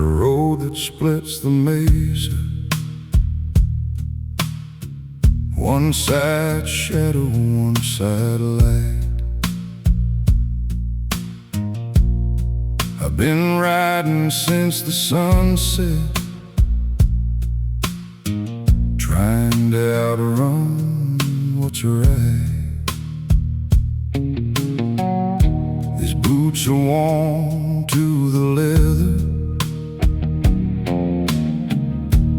a road that splits the mesa. One side shadow, one side light. I've been riding since the sunset, trying to outrun what's right. These boots are worn to the leather.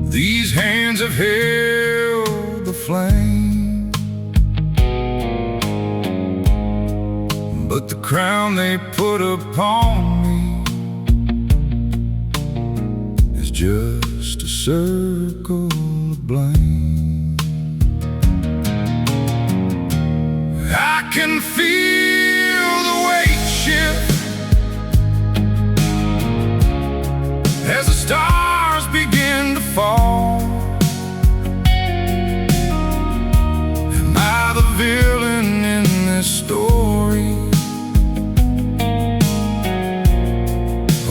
These hands have held the flame, but the crown they put upon me is just a circle of blame. I can feel the weight shift as the stars begin to fall. Am I the villain in this story,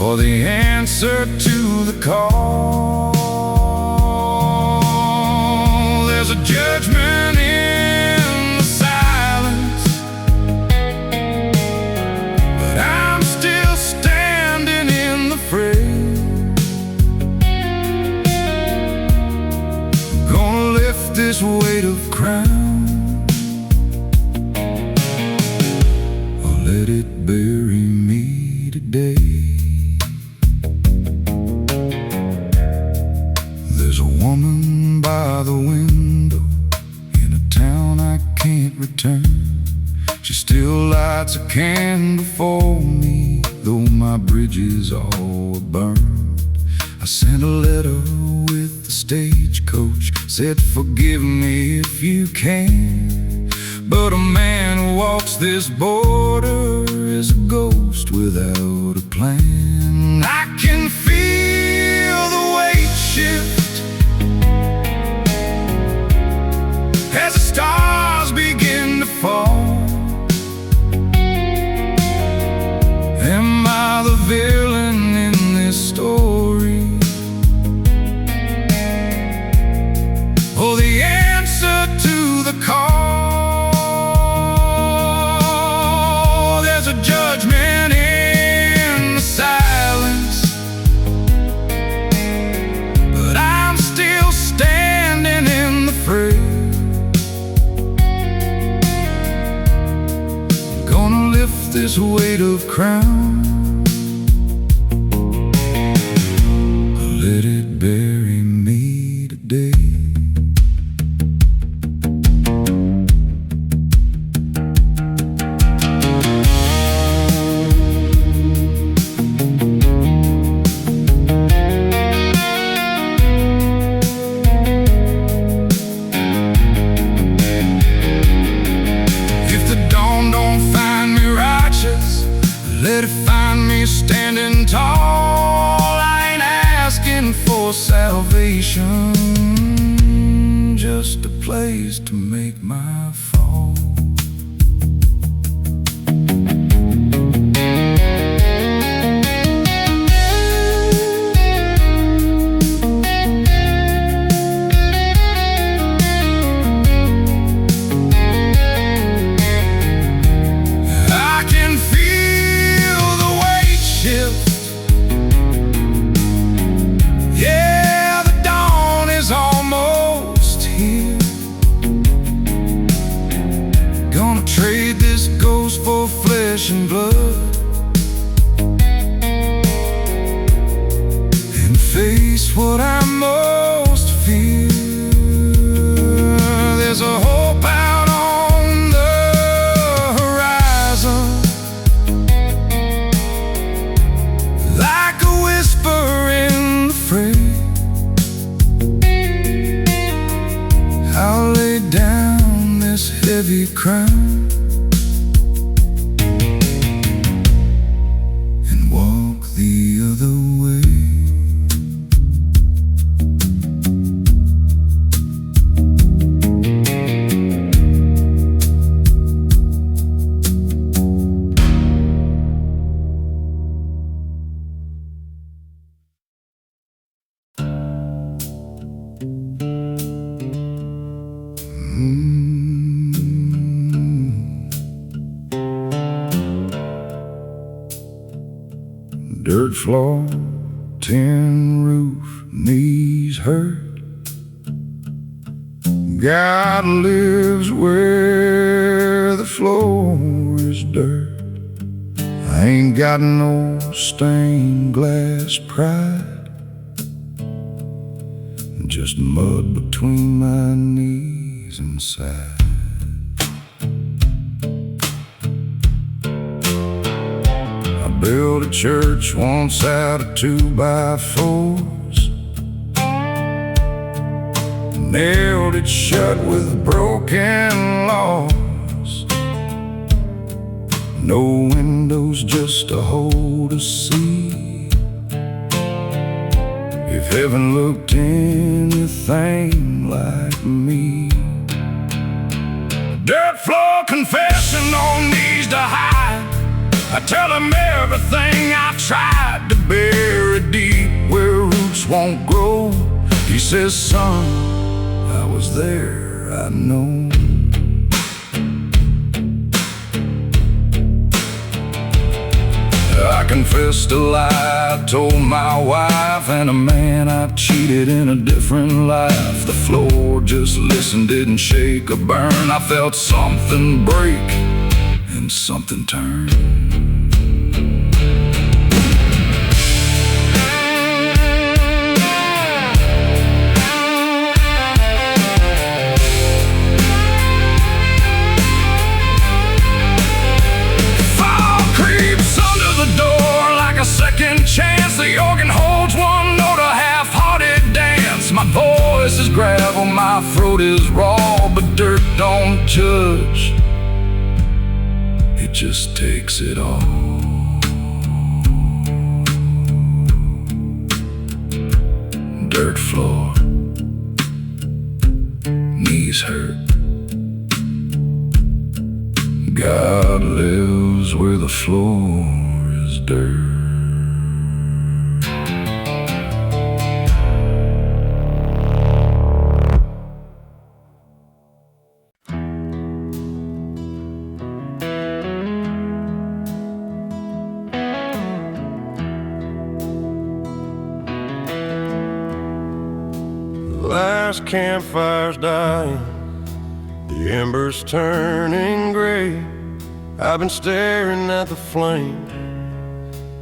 or the answer to the call? There's a judgment in the silence, but I'm still standing in the fray. Gonna lift this weight of crown, or let it bury me today. There's a woman by the window in a town I can't return. She still lights a candle for me, though my bridges all were burned. I sent a letter with the stagecoach, said forgive me if you can, but a man who walks this border is a ghost without a plan. I can feel the weight shift as the stars begin to fall. Am I the villain in this story, or the answer to the call? There's a judgment in the silence, but I'm still standing in the fray. This weight of crown, let it bury me today. Let it find me standing tall. I ain't asking for salvation, just a place to make my fall. Yeah, the dawn is almost here. Gonna trade this ghost for flesh and blood, and face what I most fear. There's a hope out on the horizon, like a whisper in the fray. I'll lay down this heavy crown floor, tin roof, knees hurt. God lives where the floor is dirt. I ain't got no stained glass pride, just mud between my knees inside. I built a church once out of 2x4s, nailed it shut with broken laws. No windows, just a hole to see. If heaven looked anything like me. Dirt floor confessing, no knees to hide. I tell him everything I've tried to bury deep where roots won't grow. He says, son, I was there, I know. I confessed a lie, I told my wife and a man I cheated in a different life. The floor just listened, didn't shake or burn. I felt something break and something turn. Second chance, the organ holds one note, a half-hearted dance. My voice is gravel, my throat is raw, but dirt don't judge, it just takes it all. Dirt floor, knees hurt. God lives where the floor is dirt. Last campfire's dying, the embers turning gray. I've been staring at the flame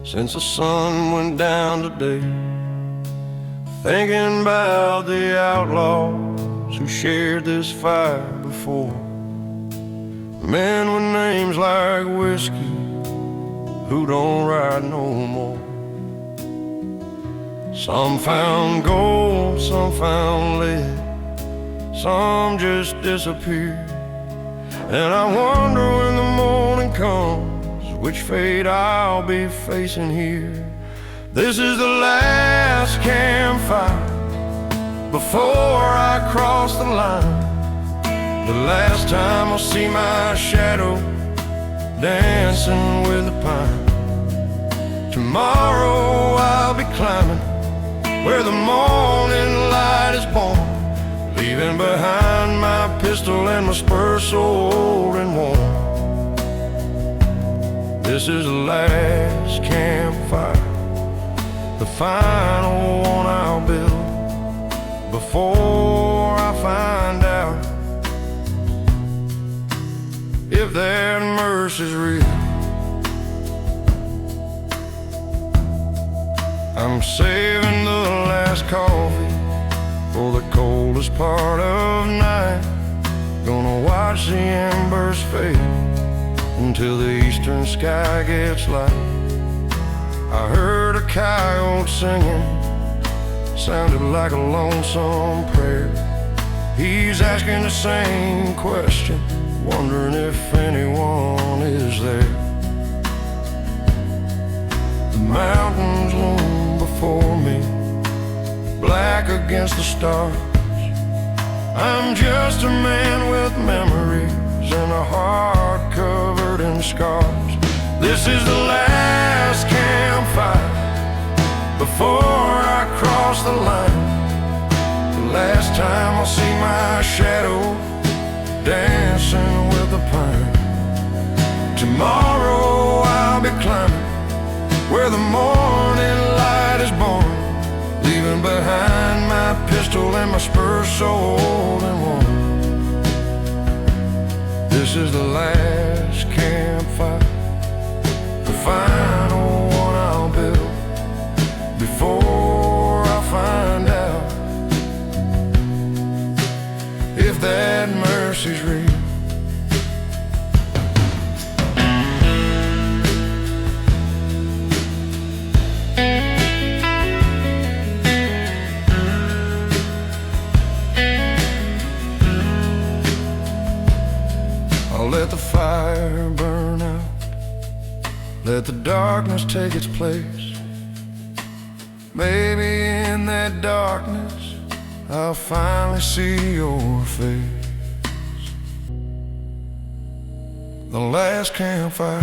since the sun went down today, thinking about the outlaws who shared this fire before. Men with names like whiskey who don't ride no more. Some found gold, some found lead, some just disappeared. And I wonder when the morning comes, which fate I'll be facing here. This is the last campfire before I cross the line. The last time I'll see my shadow dancing with the pine. Tomorrow I'll be climbing where the morning light is born, leaving behind my pistol and my spurs so old and worn. This is the last campfire, the final one I'll build before I find out if that mercy's real. I'm saving the last coffee for the coldest part of night. Gonna watch the embers fade until the eastern sky gets light. I heard a coyote singing, sounded like a lonesome prayer. He's asking the same question, wondering if anyone is there. The mountains loom before me, black against the stars. I'm just a man with memories and a heart covered in scars. This is the last campfire before I cross the line. The last time I'll see my shadow dancing with the pine. Tomorrow I'll be climbing where the morning behind my pistol and my spurs so old and worn. This is the last campfire, the final one I'll build before I find out if that mercy's real. I'll let the fire burn out, let the darkness take its place. Maybe in that darkness I'll finally see your face. The last campfire,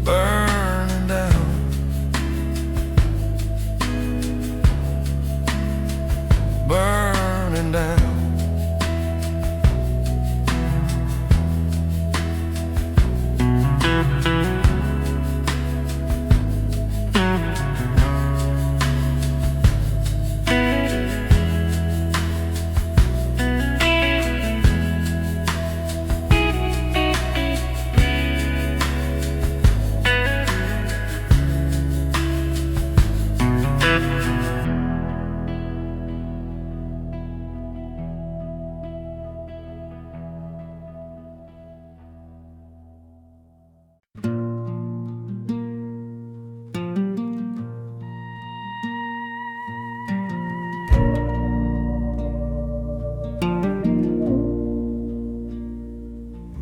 burning down, burning down.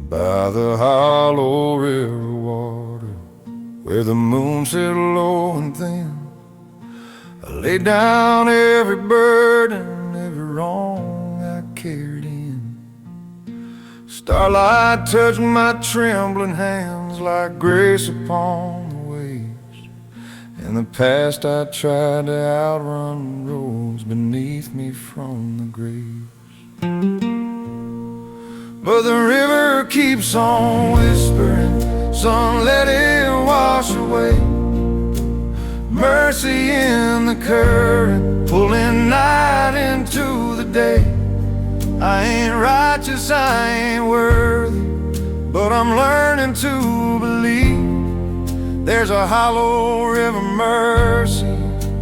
By the hollow river water, where the moon set low and thin, I laid down every burden, every wrong I carried in. Starlight touched my trembling hands like grace upon the waves. In the past I tried to outrun roads beneath me from the graves. But the river keeps on whispering, son, let it wash away. Mercy in the current, pulling night into the day. I ain't righteous, I ain't worthy, but I'm learning to believe there's a hollow river mercy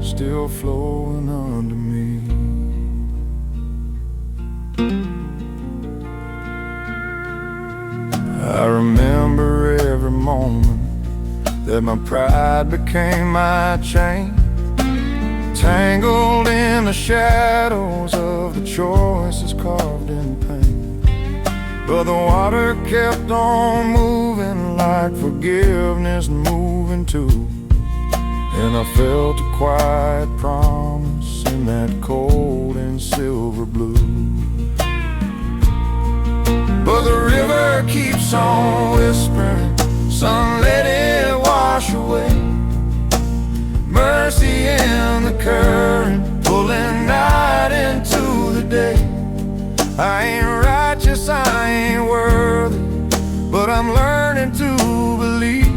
still flowing under me. I remember every moment that my pride became my chain, tangled in the shadows of the choices carved in pain. But the water kept on moving like forgiveness moving too, and I felt a quiet promise in that cold and silver blue. But the river keeps on whispering, son, let it wash away. Mercy in the current, pulling night into the day. I ain't righteous, I ain't worthy, but I'm learning to believe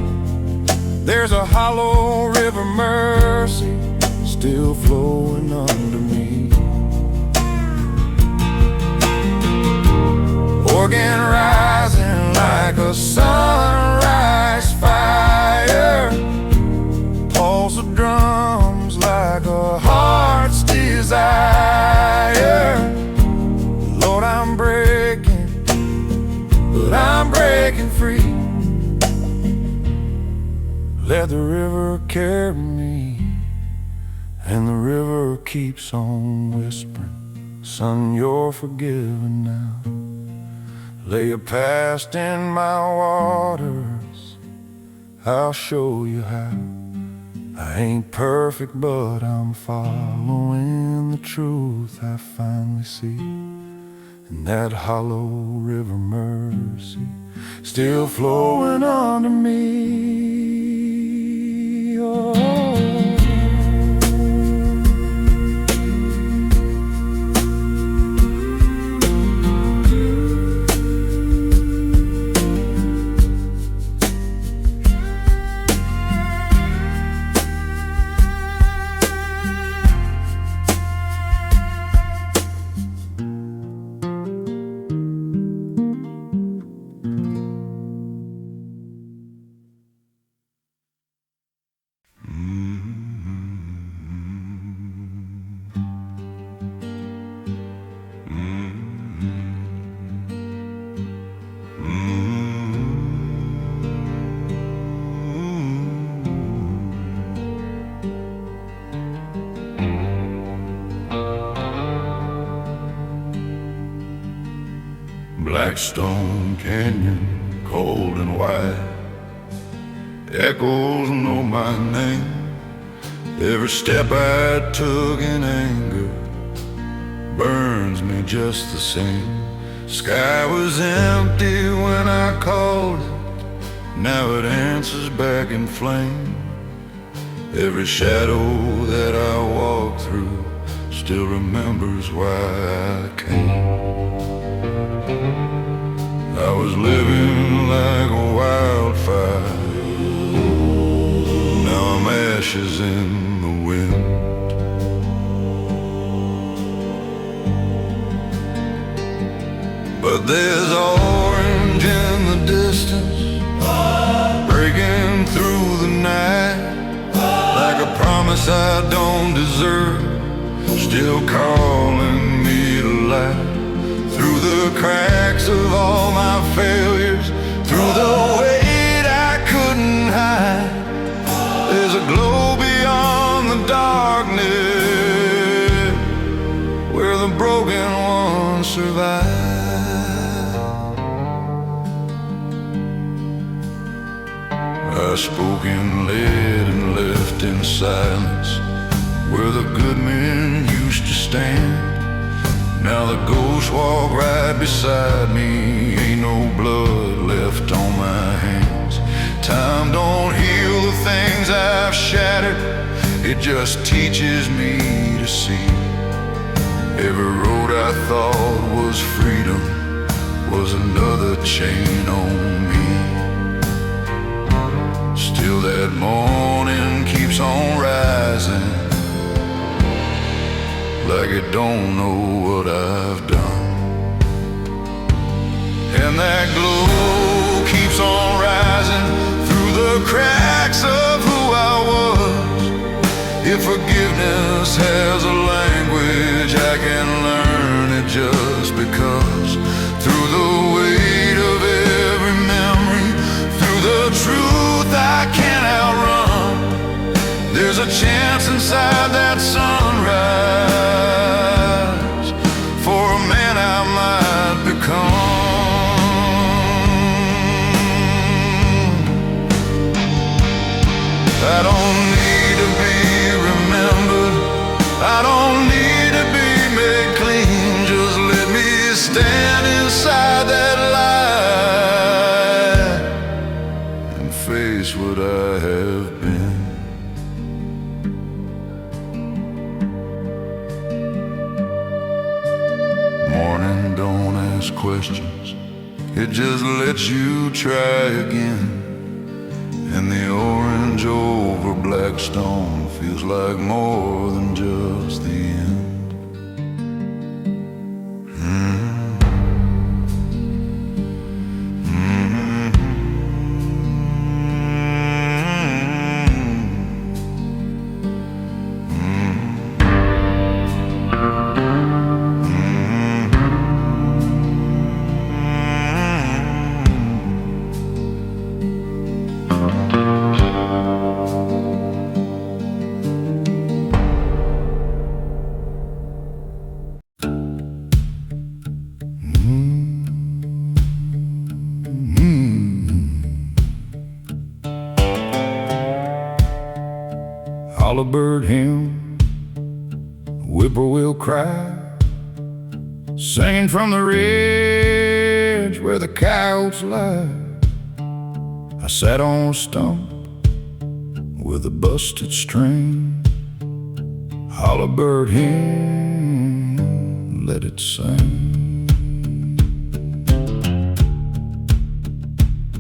there's a hollow river mercy still flowing under me. Organ rising like a sunrise fire, pulse of drums like a heart's desire. Lord, I'm breaking, but I'm breaking free. Let the river carry me, and the river keeps on whispering, son, you're forgiven now. Lay your past in my waters, I'll show you how. I ain't perfect, but I'm following the truth I finally see. And that hollow river mercy still flowing under me. Oh. Blackstone Canyon, cold and white. Echoes know my name. Every step I took in anger burns me just the same. Sky was empty when I called it, now it answers back in flame. Every shadow that I walk through still remembers why I came. I was living like a wildfire, now I'm ashes in the wind. But there's orange in the distance, breaking through the night, like a promise I don't deserve, still calling me to life. Through the cracks of all my failures, through the weight I couldn't hide, there's a glow beyond the darkness, where the broken ones survive. I spoke in lead and left in silence, where the good men used to stand. Now the ghosts walk right beside me, ain't no blood left on my hands. Time don't heal the things I've shattered, it just teaches me to see. Every road I thought was freedom was another chain on me. Still that morning keeps on rising, like it don't know what I've done. And that glow keeps on rising through the cracks of who I was. If forgiveness has a language, I can learn it just because. Through the weight of every memory, through the truth I can't outrun, there's a chance inside that sunrise for a man I might become. I don't need to be remembered, I don't need to be made clean. Just let me stand inside that light and face what I have been. Morning don't ask questions, it just lets you try again. And the orange over Blackstone feels like more than just the end. Hollabird hymn, whippoorwill cry, singing from the ridge where the coyotes lie. I sat on a stump with a busted string. Hollabird hymn, let it sing.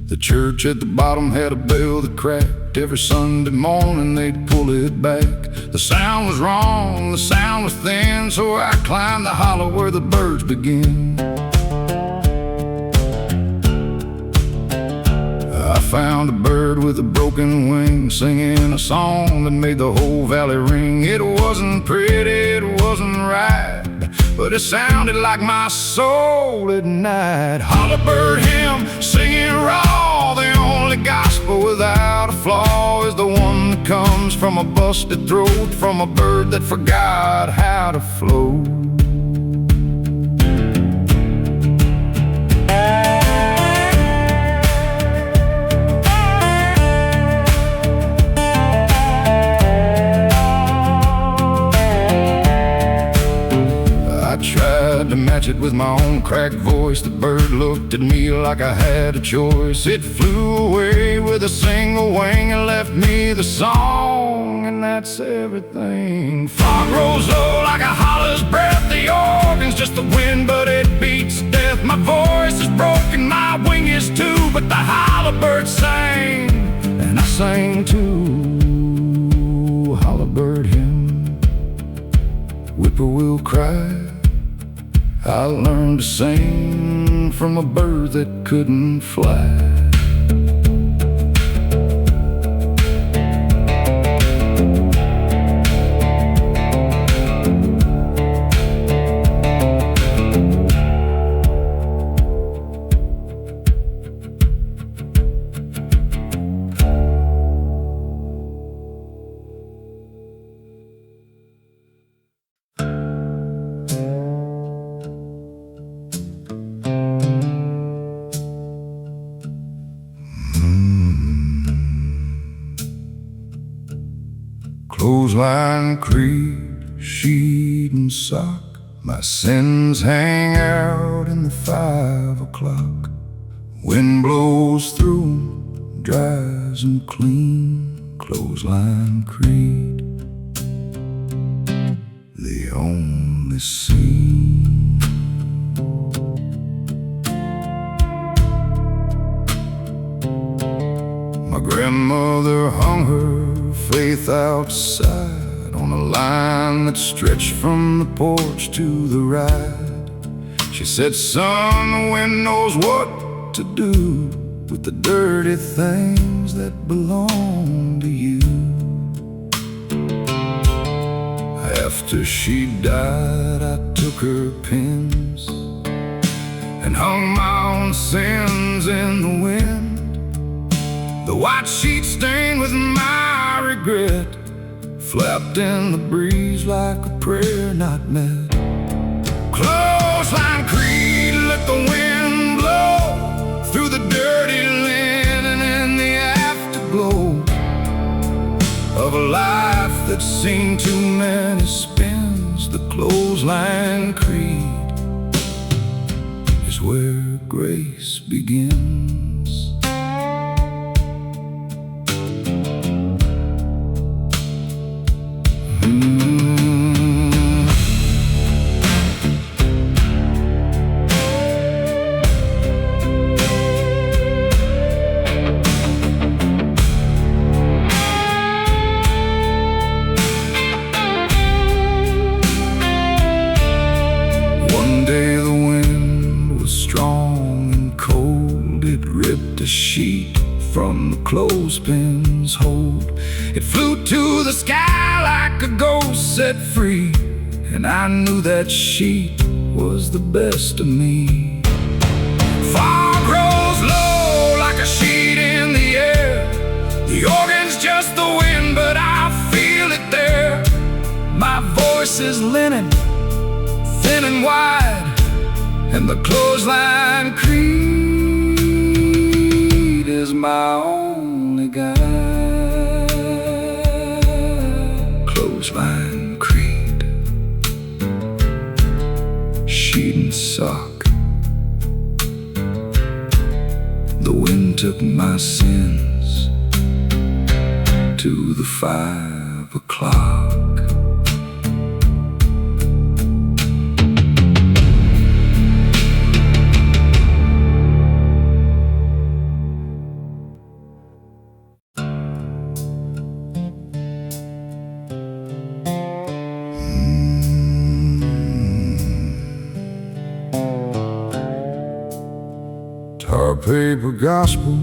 The church at the bottom had a bell that cracked. Every Sunday morning they'd pull it back. The sound was wrong, the sound was thin, so I climbed the hollow where the birds begin. I found a bird with a broken wing, singing a song that made the whole valley ring. It wasn't pretty, it wasn't right, but it sounded like my soul at night. Hollabird hymn, singing raw, the only gospel without a flaw is the one that comes from a busted throat, from a bird that forgot how to float. it with my own cracked voice. The bird looked at me like I had a choice. It flew away with a single wing and left me the song, and that's everything. Fog rolls low like a holler's breath. The organ's just the wind, but it beats death. My voice is broken, my wing is too, but the hollow bird sang, and I sang too. Hollow bird hymn, whippoorwill cry. I learned to sing from a bird that couldn't fly. Clothesline, creed, sheet and sock. My sins hang out in the 5 o'clock. Wind blows through 'em, dries 'em clean. Clothesline, creed, the only scene. My grandmother hung her faith outside on a line that stretched from the porch to the ride. She said, son, the wind knows what to do with the dirty things that belong to you. After she died, I took her pins and hung my own sins in the wind. The white sheet stained with my regret flapped in the breeze like a prayer not met. Clothesline, creed, let the wind blow through the dirty linen and the afterglow of a life that's seen too many spins. The clothesline creed is where grace begins. Sheet from the clothespin's hold. It flew to the sky like a ghost set free, and I knew that sheet was the best of me. Fog rolls low like a sheet in the air. The organ's just the wind, but I feel it there. My voice is linen, thin and wide, and the clothesline creed is my only guide. Clothesline, creed, sheet and sock. The wind took my sins to the 5 o'clock. Tar paper gospel,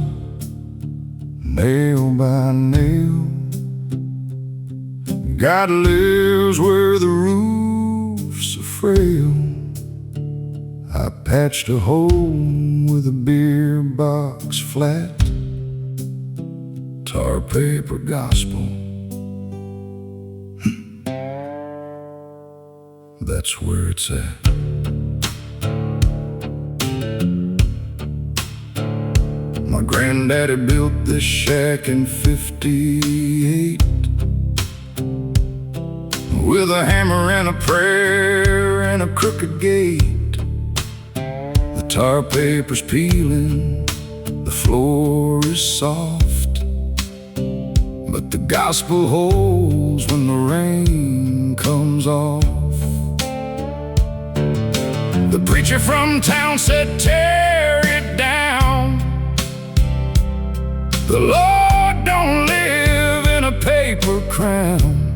nail by nail. God lives where the roofs are frail. I patched a hole with a beer box flat. Tar paper gospel, that's where it's at. My granddaddy built this shack in '58 with a hammer and a prayer and a crooked gate. tar paper's peeling, the floor is soft, but the gospel holds when the rain comes off. The preacher from town said, tear it down. The Lord don't live in a paper crown.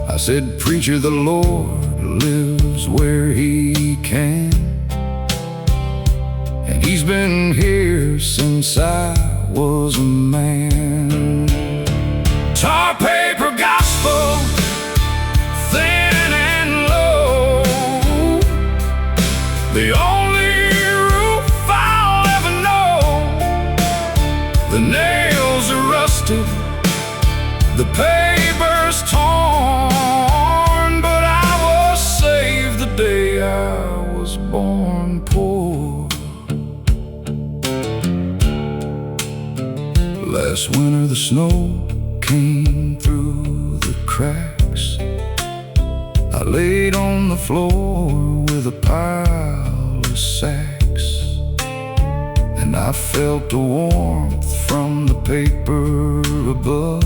I said, preacher, the Lord lives where He can, and He's been here since I was a man. Tar paper gospel, thin and low, the only roof I'll ever know. The nails are rusted, the paper's torn, but I was saved the day I was born poor. Last winter the snow came through the cracks. I laid on the floor with a pile of sacks, and I felt the warmth from the paper above.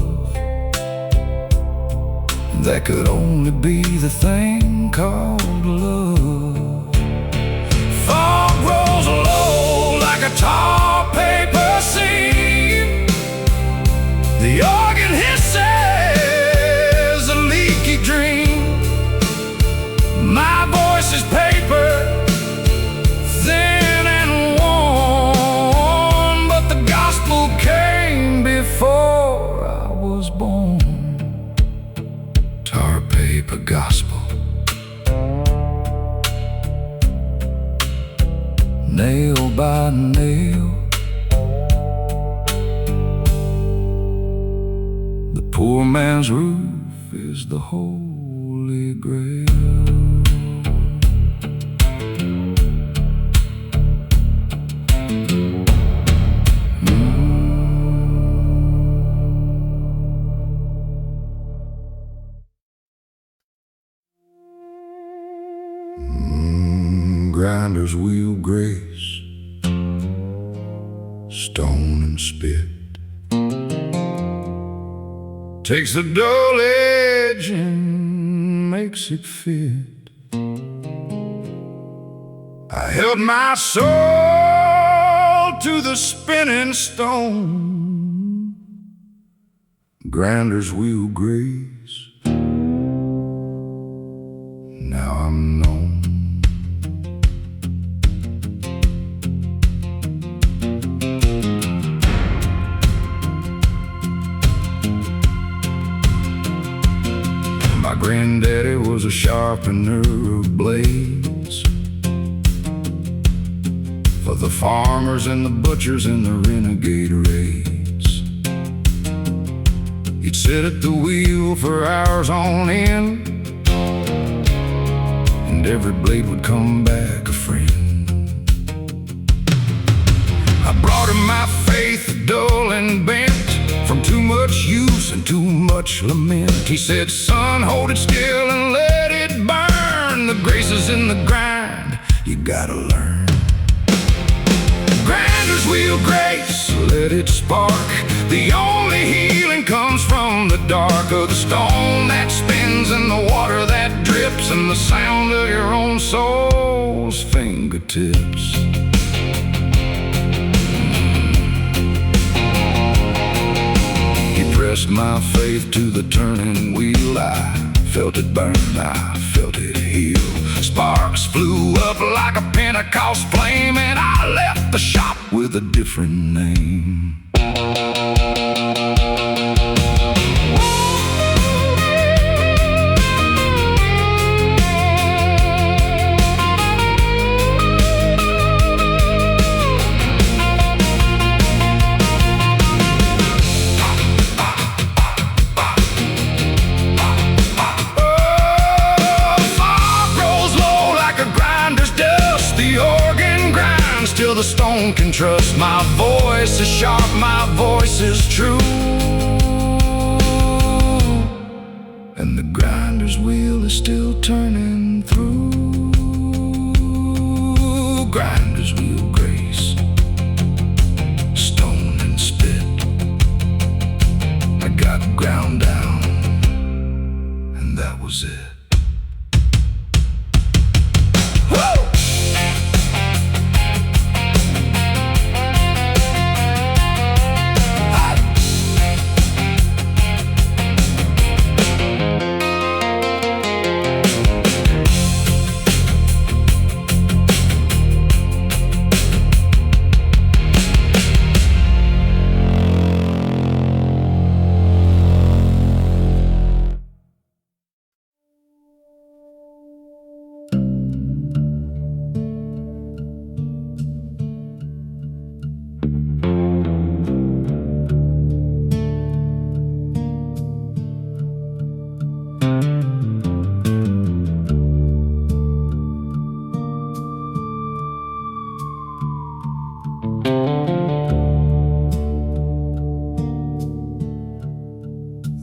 That could only be the thing called love. Fog rolls low like a tar paper scene. The organ hisses a leaky dream. My voice is paper, thin and worn, but the gospel came before I was born. Tar paper gospel, nail by nail. The poor man's roof is the Holy Grail. Grinder's wheel grace, stone and spit, takes the dull edge and makes it fit. I held my soul to the spinning stone. Grinder's wheel grace, now I'm known. My granddaddy was a sharpener of blades for the farmers and the butchers and the renegade raids. He'd sit at the wheel for hours on end, and every blade would come back a friend. I brought him my faith, dull and bent from too much use and too much lament. He said, son, hold it still and let it burn. The grace is in the grind, you gotta learn. Grinder's wheel grace, let it spark. The only healing comes from the dark of the stone that spins and the water that drips and the sound of your own soul's fingertips. Pressed my faith to the turning wheel. I felt it burn, I felt it heal. Sparks flew up like a Pentecost flame, and I left the shop with a different name. Till the stone can trust. My voice is sharp, my voice is true, and the grinder's wheel is still turning through. grinder's wheel grace, stone and spit. I got ground down, and that was it.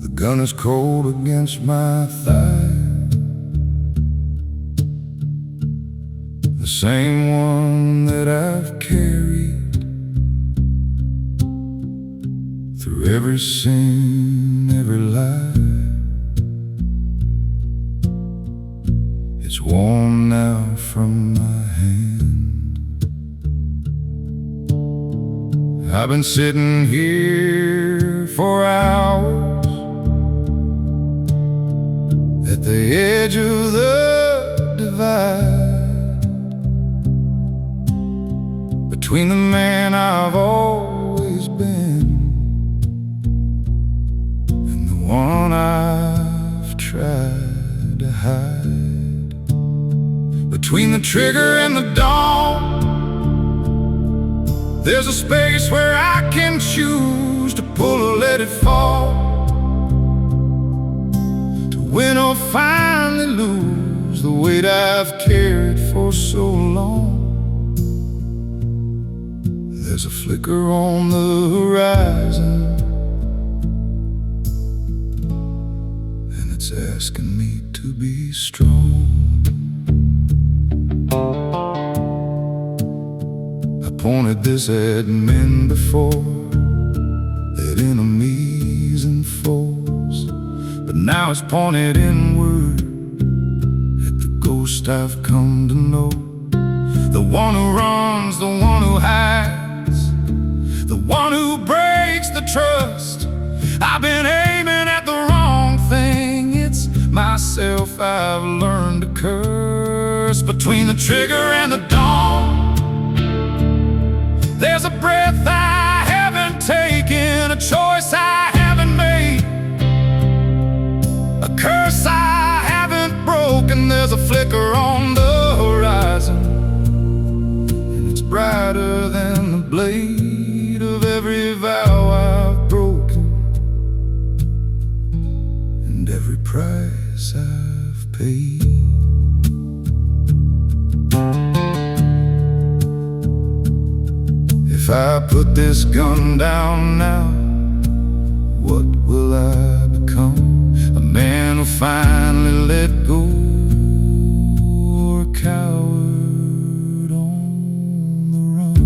The gun is cold against my thigh, the same one that I've carried through every sin, every lie. It's warm now from my hand. I've been sitting here for hours at the edge of the divide, between the man I've always been and the one I've tried to hide. Between the trigger and the dawn, there's a space where I can choose to pull or let it fall, win or finally lose the weight I've carried for so long. There's a flicker on the horizon, and it's asking me to be strong. I pointed this at men before, at enemies and foes, but now it's pointed inward at the ghost I've come to know. The one who runs, the one who hides, the one who breaks the trust. I've been aiming at the wrong thing. It's myself I've learned to curse. Between the trigger and the dawn, there's a breath I haven't taken, a choice I haven't made, a curse I haven't broken. There's a flicker on the horizon, and it's brighter than the blade of every vow I've broken, and every price I've paid. If I put this gun down now, what will I become? A man who finally let go, or a coward on the run?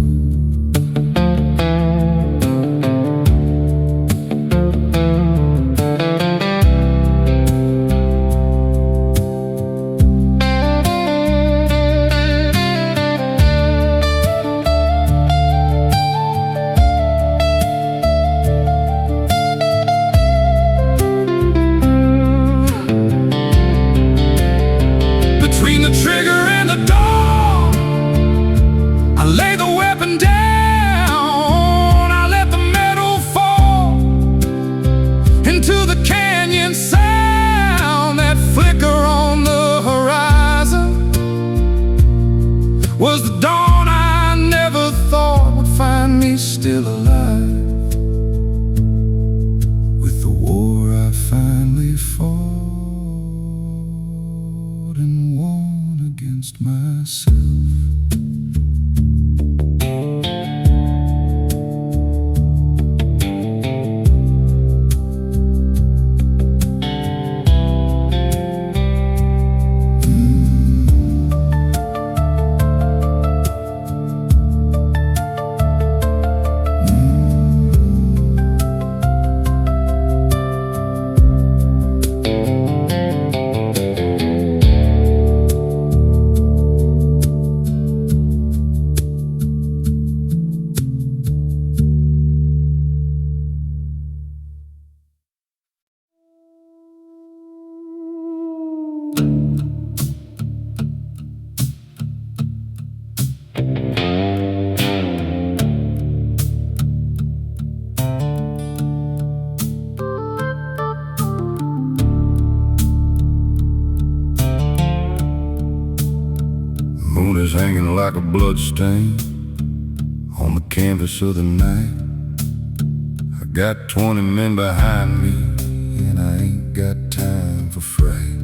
is hanging like a bloodstain on the canvas of the night. I got 20 men behind me, and I ain't got time for fright.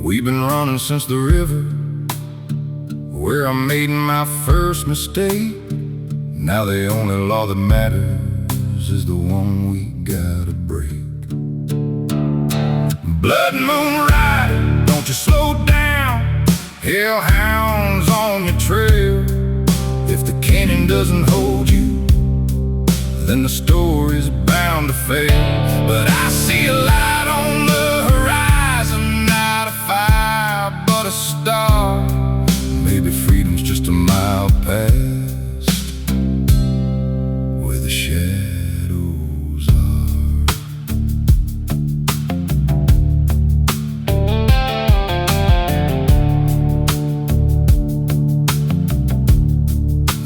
We've been running since the river where I made my first mistake. Now the only law that matters is the one we gotta break. Blood moon rider, don't you slow down. Hellhounds on your trail. If the canyon doesn't hold you, then the story's bound to fail. But I see a light on the horizon, not a fire but a star. Maybe freedom's just a mile past where the shadows are.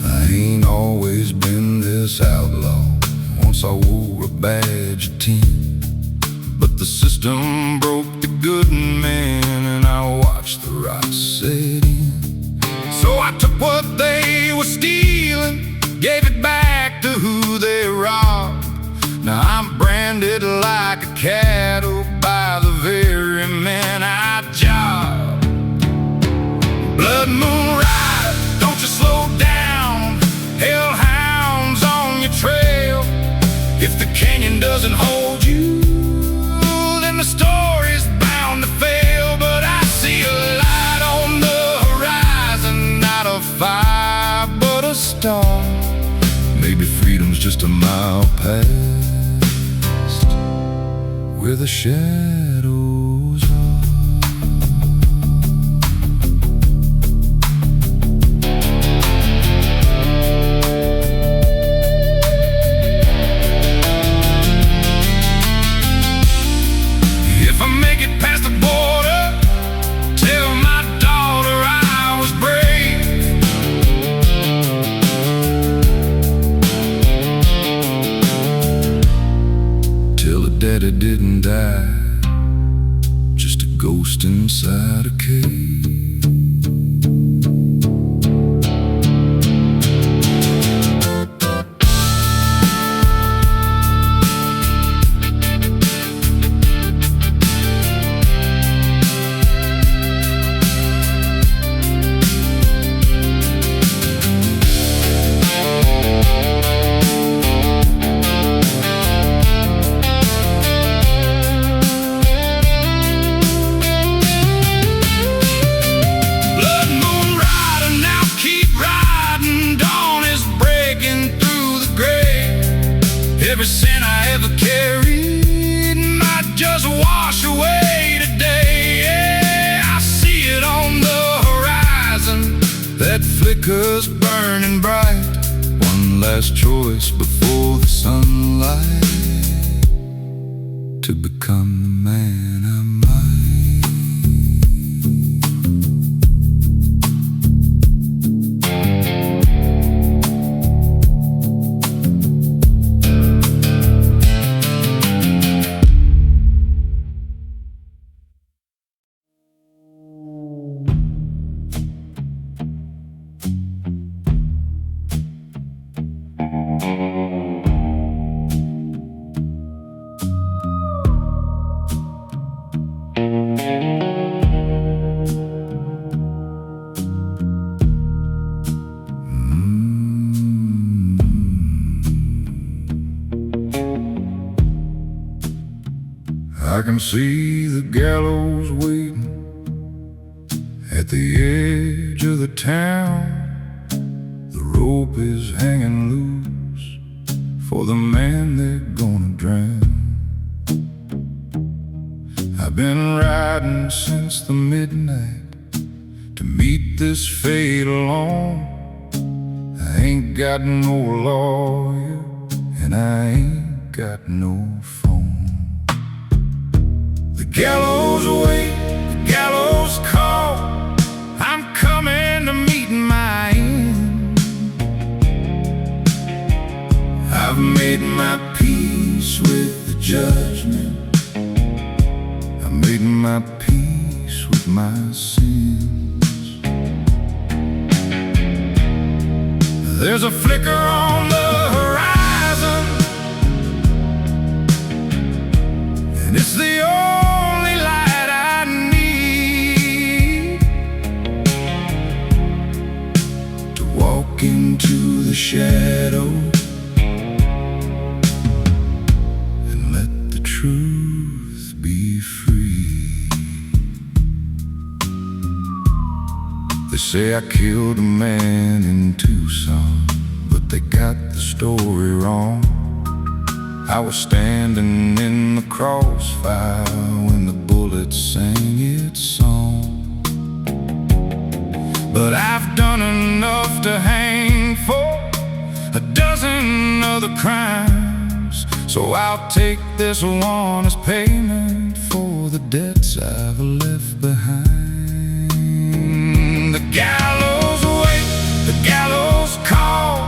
I ain't always been this outlaw. Once I wore a badge of 10, but the system broke the good men, and I watched the rot set in. So I took what they were stealing, gave it back to who they robbed. Now I'm branded like a cattle by the very men I job. Blood moon rider, don't you slow down. Hellhounds on your trail. If the canyon doesn't hold you, then the story's bound to fail. But I see a light on the horizon, not a fire but a star. Maybe freedom's just a mile past where the shadows are. If I make it past the border, tell my daughter I was brave. Till her daddy didn't die, just a ghost inside a cave. Every sin I ever carried might just wash away today. Yeah, I see it on the horizon, that flickers burning bright. One last choice before the sunlight, to become the man I might. I can see the gallows waiting at the edge of the town. The rope is hanging loose for the man they're gonna drown. I've been riding since the midnight to meet this fate alone. I ain't got no lawyer, and I ain't got no phone. The gallows wait, the gallows call. I'm coming to meet my end. I've made my peace with the judgment. I made my peace with my sins. There's a flicker on the horizon, and it's the only light I need to walk into the shadow and let the truth be free. They say I killed a man in Tucson, but they got the story wrong. I was standing in the crossfire when the bullet sang its song. But I've done enough to hang for a dozen other crimes, so I'll take this one as payment for the debts I've left behind. The gallows wait, the gallows call,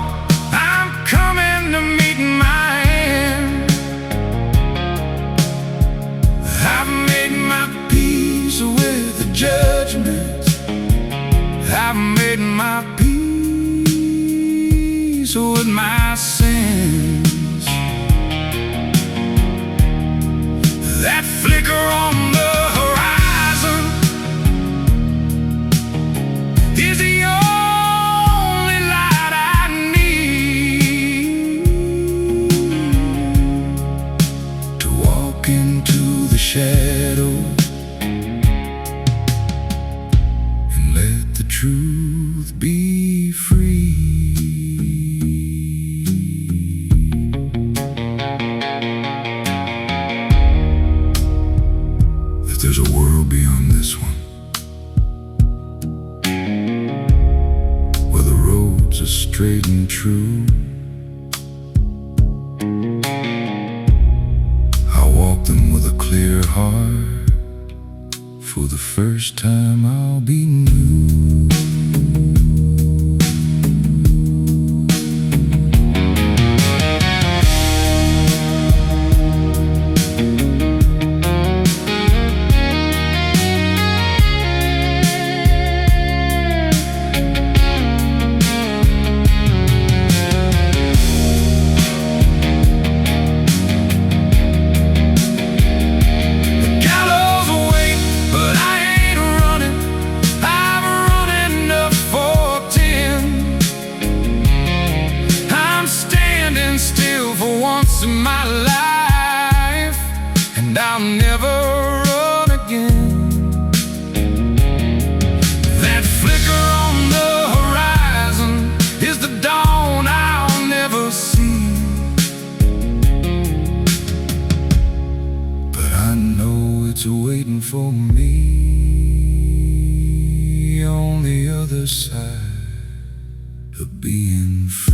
I'm coming to meet my end. I've made my peace with the judgment, I've made my peace with my sins. That flicker on the horizon is the only light I need to walk into the shadow and let the truth be free. That there's a world beyond this one, where the roads are straight and true. I'll walk them with a clear heart. For the first time I'll be new. In my life, and I'll never run again. That flicker on the horizon is the dawn I'll never see. But I know it's waiting for me on the other side of being free.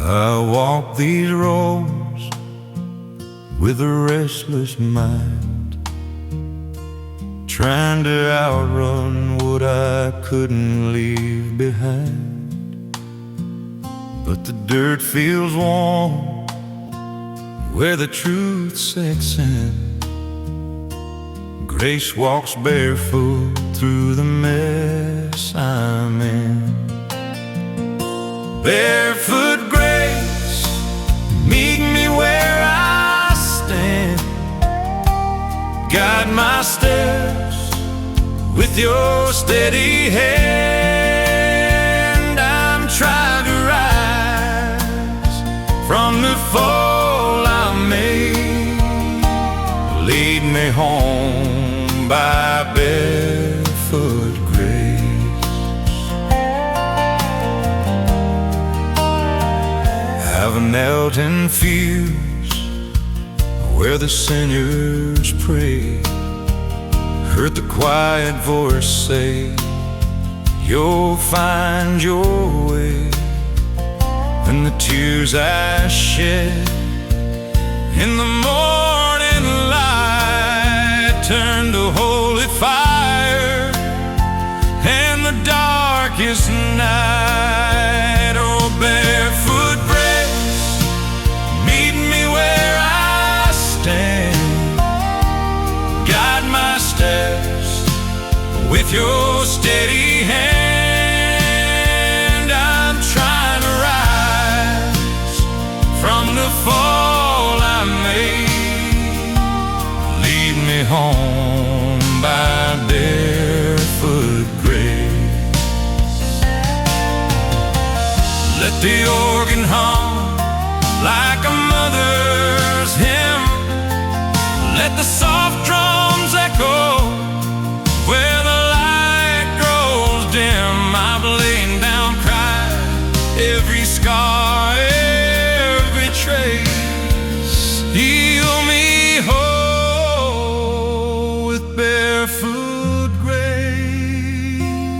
I walk these roads with a restless mind, trying to outrun what I couldn't leave behind. But the dirt feels warm where the truth sets in. Grace walks barefoot through the mess I'm in. Barefoot grace, meet me where I stand. Guide my steps with your steady hand. I'm trying to rise from the fall I made. Lead me home by barefoot grace. I've knelt in fields where the sinners pray. Heard the quiet voice say, you'll find your way. And the tears I shed in the morning light turned to holy fire in the darkest night. Oh, barefoot grace, meet me where I stand. Guide my steps with your steady hand. I'm trying to rise from the fall I made. Lead me home by barefoot grace. Let the organ hum like a mother's hymn. Let the soft drums echo where the light grows dim. I've lain down crying every scar, every trace. Heal me whole with barefoot grace.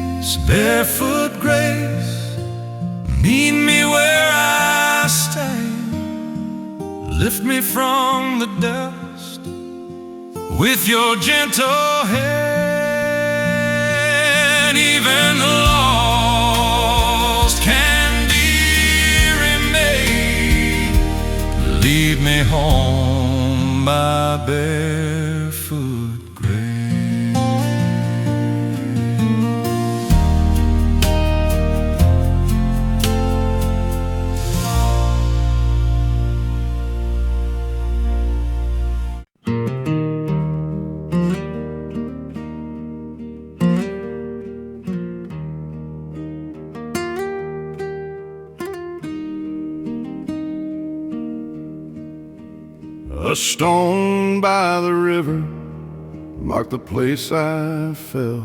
Barefoot grace, meet me where I stand. Lift me from the dust with your gentle hand. Even the lost can be remade. Lead me home by barefoot grace. A stone by the river marked the place I fell.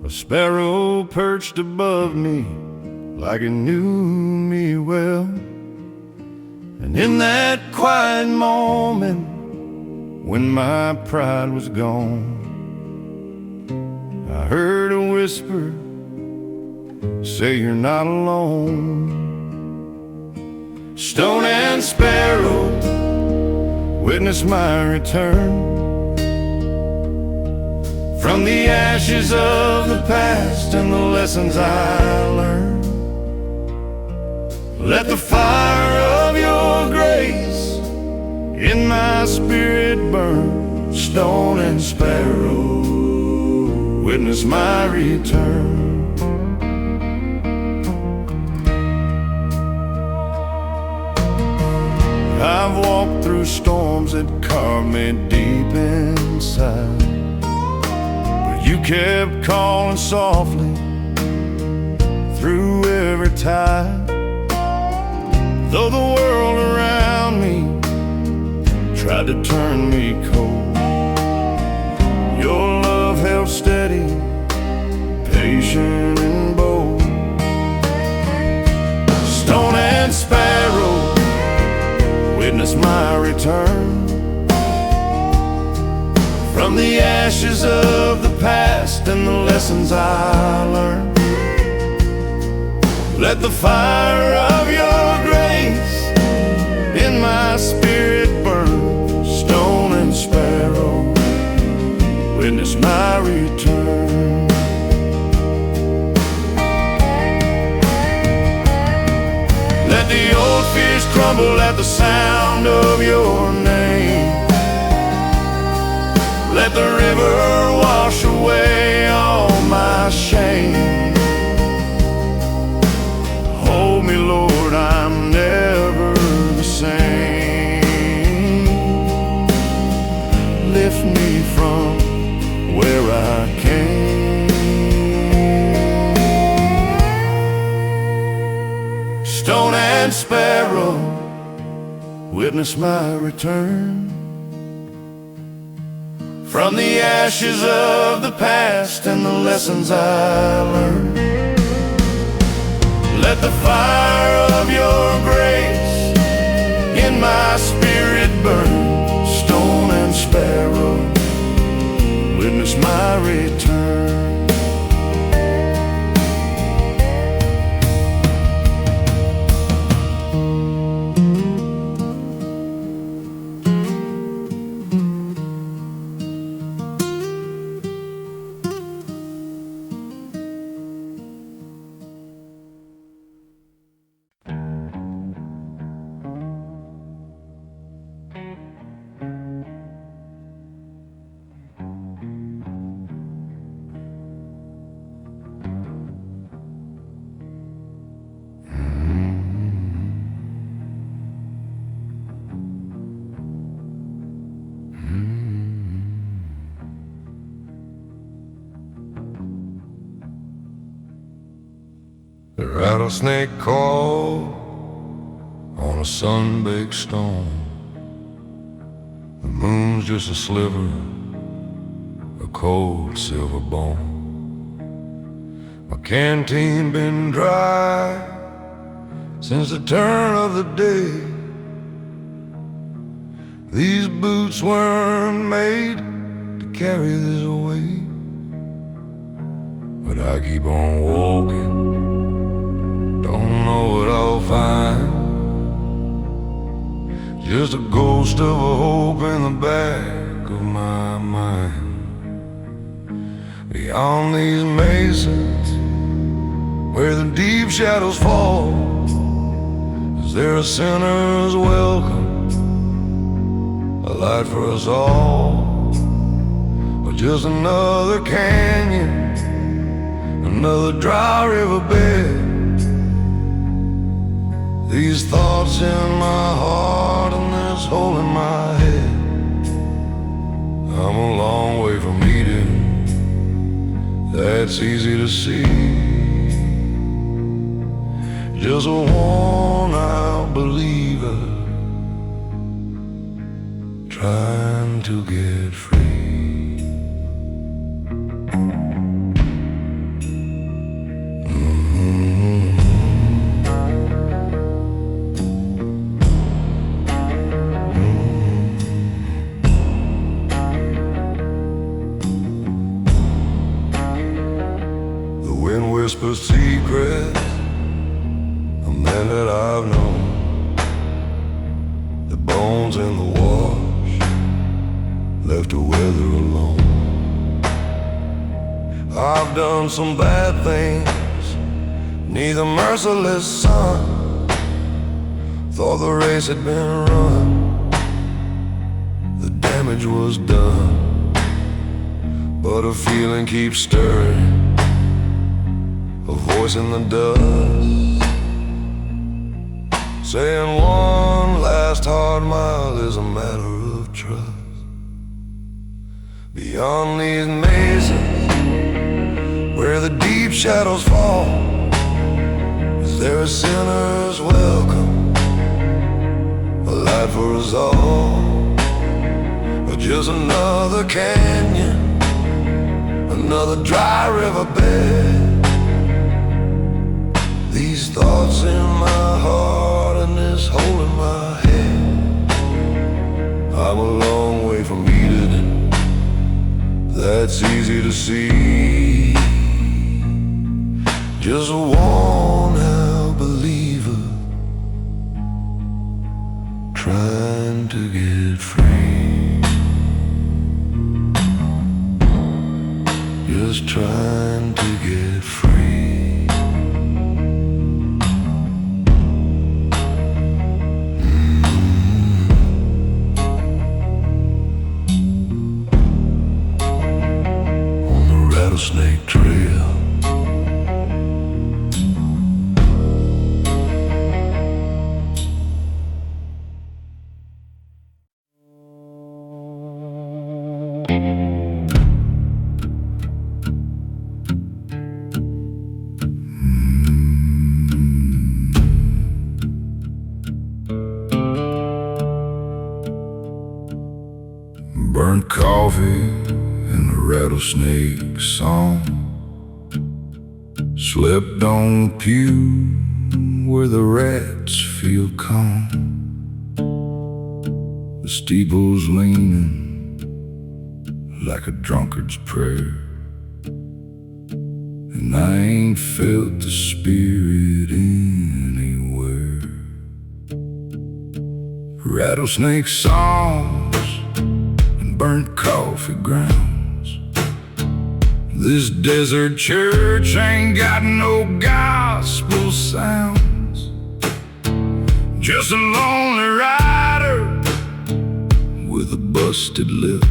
A sparrow perched above me like it knew me well. And in that quiet moment when my pride was gone, I heard a whisper say, you're not alone. Stone and sparrow, witness my return from the ashes of the past and the lessons I learned. Let the fire of your grace in my spirit burn. Stone and sparrow, witness my return. I've walked through storms that carved me deep inside, but you kept calling softly through every tide. Though the world around me tried to turn me cold, your love held steady, patient and bold. Stone and sparrow, witness my return from the ashes of the past and the lessons I learned. Let the fire of your grace in my spirit burn. Stone and sparrow, witness my return. Let the old fears crumble at the sound of your name. Let the river wash away all my shame. Hold me, Lord, I'm never the same. Lift me from where I came. Stone and sparrow, witness my return from the ashes of the past and the lessons I learned. Let the fire of your grace in my spirit burn. Pharaoh, witness my return. The rattlesnake called on a sun-baked stone. The moon's just a sliver, a cold silver bone. My canteen been dry since the turn of the day. These boots weren't made to carry this weight, but I keep on walking. Don't know what I'll find. Just a ghost of a hope in the back of my mind. Beyond these mesas, where the deep shadows fall, is there a sinner's welcome, a light for us all? Or just another canyon, another dry riverbed? These thoughts in my heart and this hole in my head. I'm a long way from Eden, that's easy to see. Just a worn-out believer trying to get free. Whisper secrets, a man that I've known. The bones in the wash, left to weather alone. I've done some bad things, neath a merciless sun. Thought the race had been run, the damage was done. But a feeling keeps stirring, a voice in the dust, saying one last hard mile is a matter of trust. Beyond these mesas, where the deep shadows fall, is there a sinner's welcome, a light for us all? Or just another canyon, another dry riverbed? These thoughts in my heart and this hole in my head. I'm a long way from Eden, that's easy to see. Just a worn-out believer trying to get free. Just trying to get free. Snake trail. Burnt coffee and a rattlesnake song. Slept on the pew where the rats feel calm. The steeple's leaning like a drunkard's prayer. And I ain't felt the Spirit anywhere. Rattlesnake songs and burnt coffee grounds. This desert church ain't got no gospel sounds. Just a lonely rider with a busted lip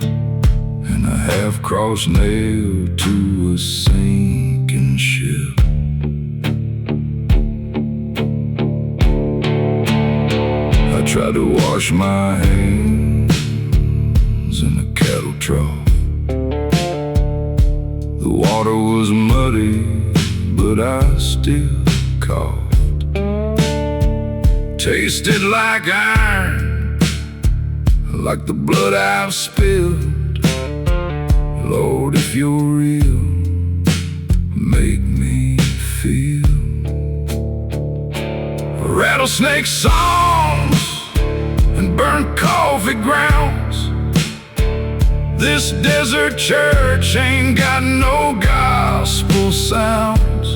and a half-cross nailed to a sinking ship. I tried to wash my hands in a cattle trough. The water was muddy, but I still coughed. Tasted like iron, like the blood I've spilled. Lord, if you're real, make me feel. Rattlesnake songs and burnt coffee grounds. This desert church ain't got no gospel sounds.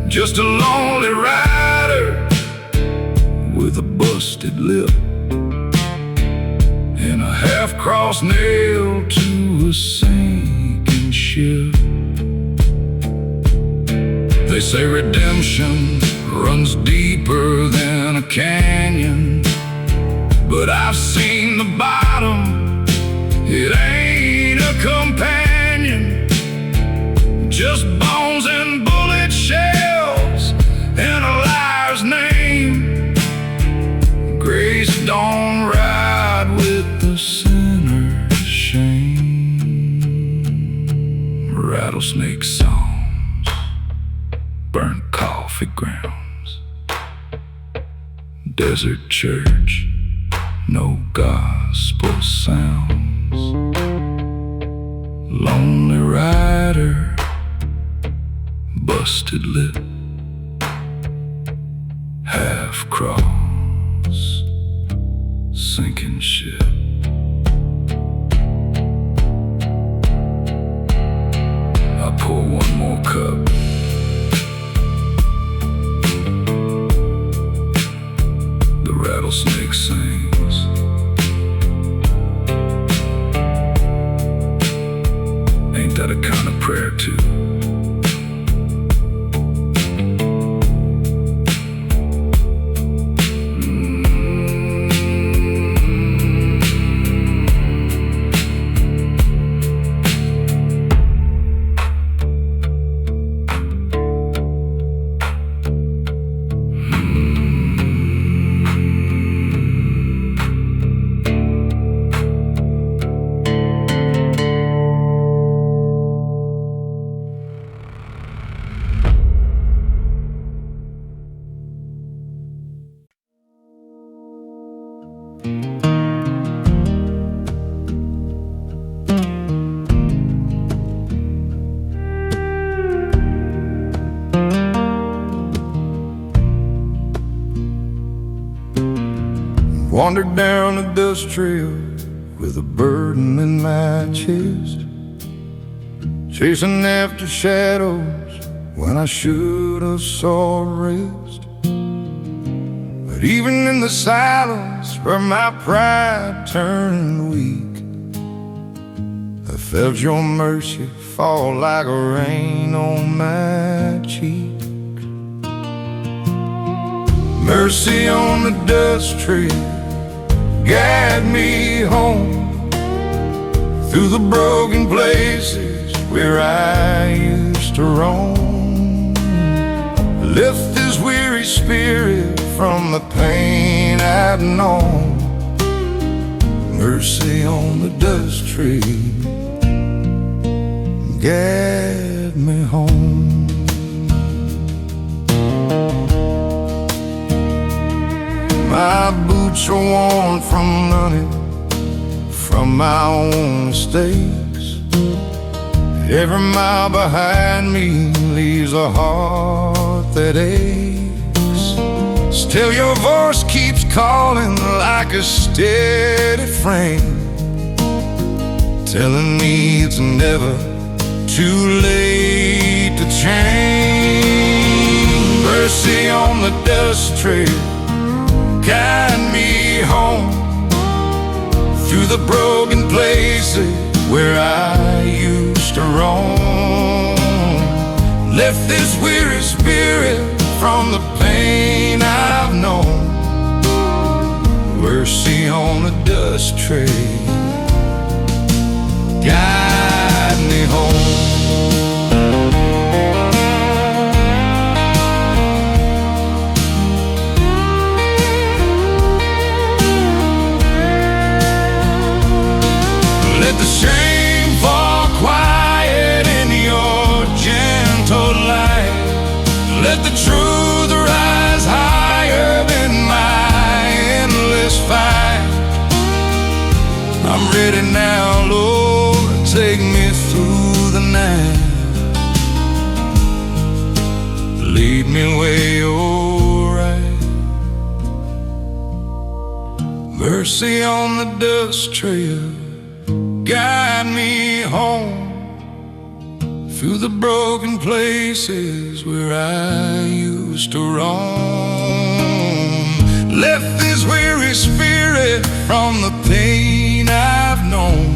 Just a lonely rider with a busted lip and a half-cross nailed to a sinking ship. They say redemption runs deeper than a canyon, but I've seen the bottom. It ain't a companion, just bones and bullet shells and a liar's name. Grace don't ride with the sinner's shame. Rattlesnake songs, burnt coffee grounds. Desert church, no gospel sounds. Lonely rider, busted lip, half-cross, sinking ship. I pour one more cup. The rattlesnake sings. Ain't that a kind of prayer too? Wandered down a dust trail with a burden in my chest, chasing after shadows when I should have sought rest. But even in the silence where my pride turned weak, I felt your mercy fall like rain on my cheek. Mercy on the dust trail, guide me home through the broken places where I used to roam. Lift this weary spirit from the pain I've known. Mercy on the dust trail, guide me home. My boots are worn from running from my own mistakes. Every mile behind me leaves a heart that aches. Still your voice keeps calling like a steady frame. telling me it's never too late to change. Mercy on the dust trail, guide me home through the broken places where I used to roam. Lift this weary spirit from the pain I've known. Mercy on the dust trail, guide me home. Let the shame fall quiet in your gentle light. Let the truth rise higher than my endless fight. I'm ready now, Lord, take me through the night. Lead me where you're right. Mercy on the dust trail, guide me home through the broken places where I used to roam. Lift this weary spirit from the pain I've known.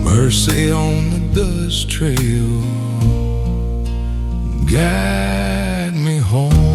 Mercy on the dust trail, guide me home.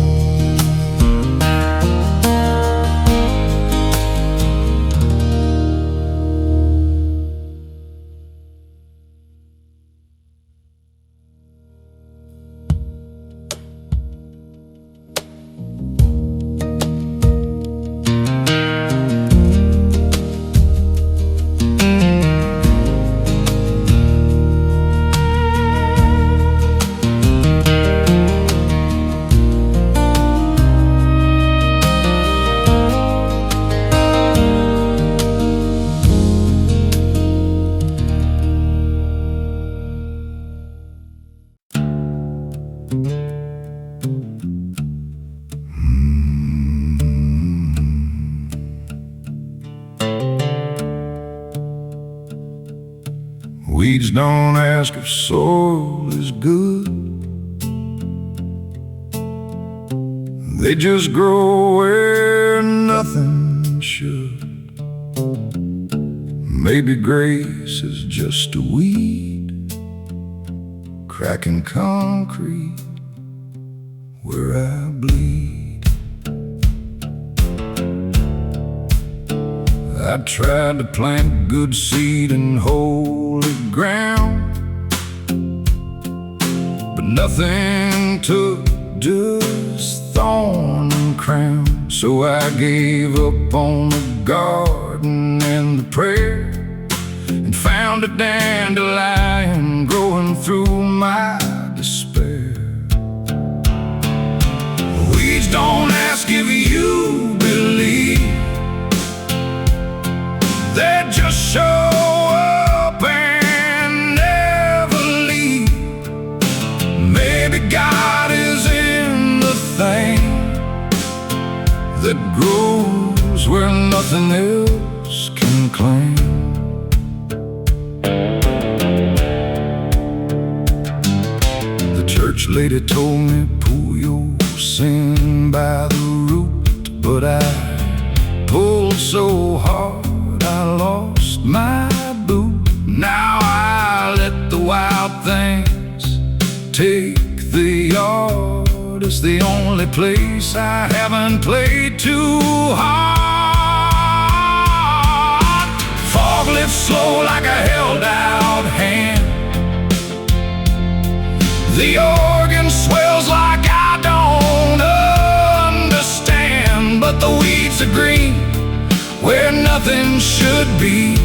Weeds don't ask if soil is good, they just grow where nothing should. Maybe grace is just a weed, cracking concrete where I bleed. I tried to plant good seed in holy ground, but nothing took, just thorn and crown. So I gave up on the garden and the prayer, and found a dandelion growing through my despair. Weeds don't ask if you believe, they just show up and never leave. Maybe God is in the thing that grows where nothing else can claim. The church lady told me, pull your sin by the root, but I pulled so hard I lost my boot. Now I let the wild things take the yard. It's the only place I haven't played too hard. Fog lifts slow like a held out hand, the organ swells like I don't understand, but the weeds are green where nothing should be,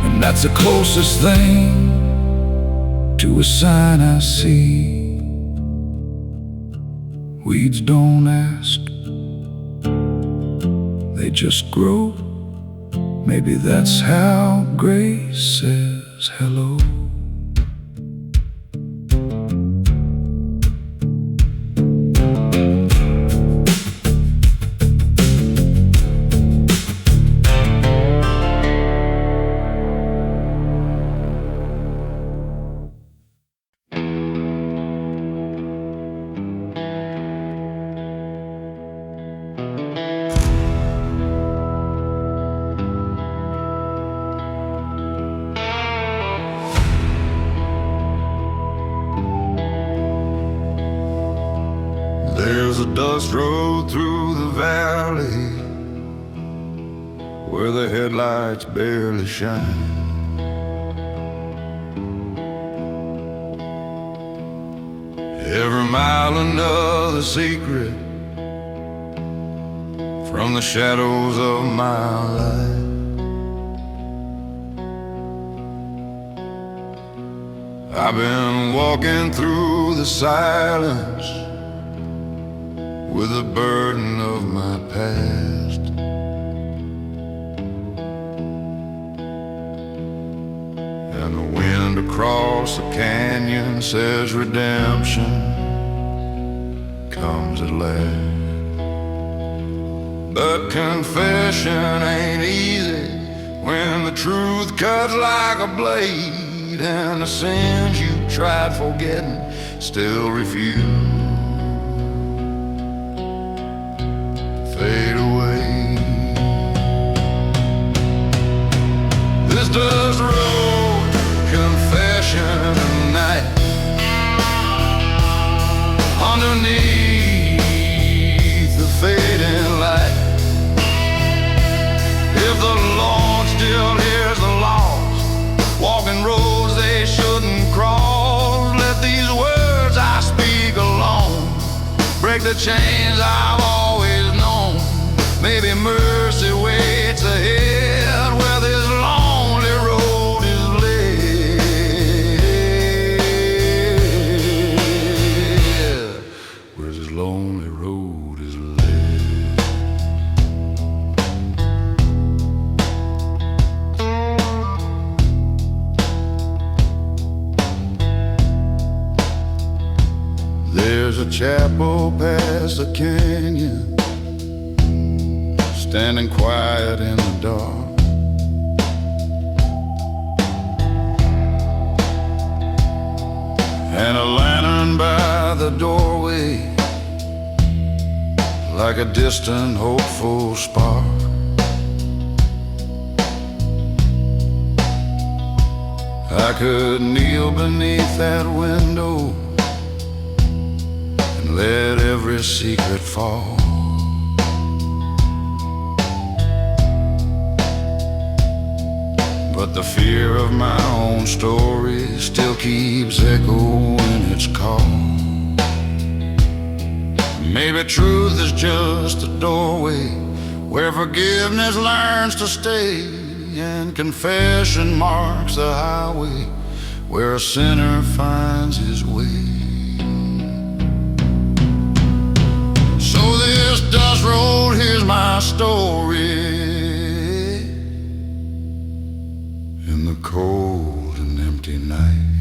and that's the closest thing to a sign I see. Weeds don't ask, they just grow. Maybe that's how grace says hello. the dust road through the valley where the headlights barely shine. Every mile another secret from the shadows of my life. I've been walking through the silence with the burden of my past. And the wind across the canyon says redemption comes at last. But confession ain't easy when the truth cuts like a blade, and the sins you tried forgetting still refuse to fade away. This dust road, confession tonight, underneath the fading light. If the Lord still hears the lost, walking roads they shouldn't cross, let these words I speak alone break the chains I've always known. Maybe mercy waits ahead where this lonely road is led, where this lonely road is led. There's a chapel past the canyon, standing quiet in the dark. And a lantern by the doorway, like a distant hopeful spark. I could kneel beneath that window and let every secret fall. But the fear of my own story still keeps echoing its call. Maybe truth is just a doorway where forgiveness learns to stay, and confession marks the highway where a sinner finds his way. So this dust road, here's my story. In the cold and empty night,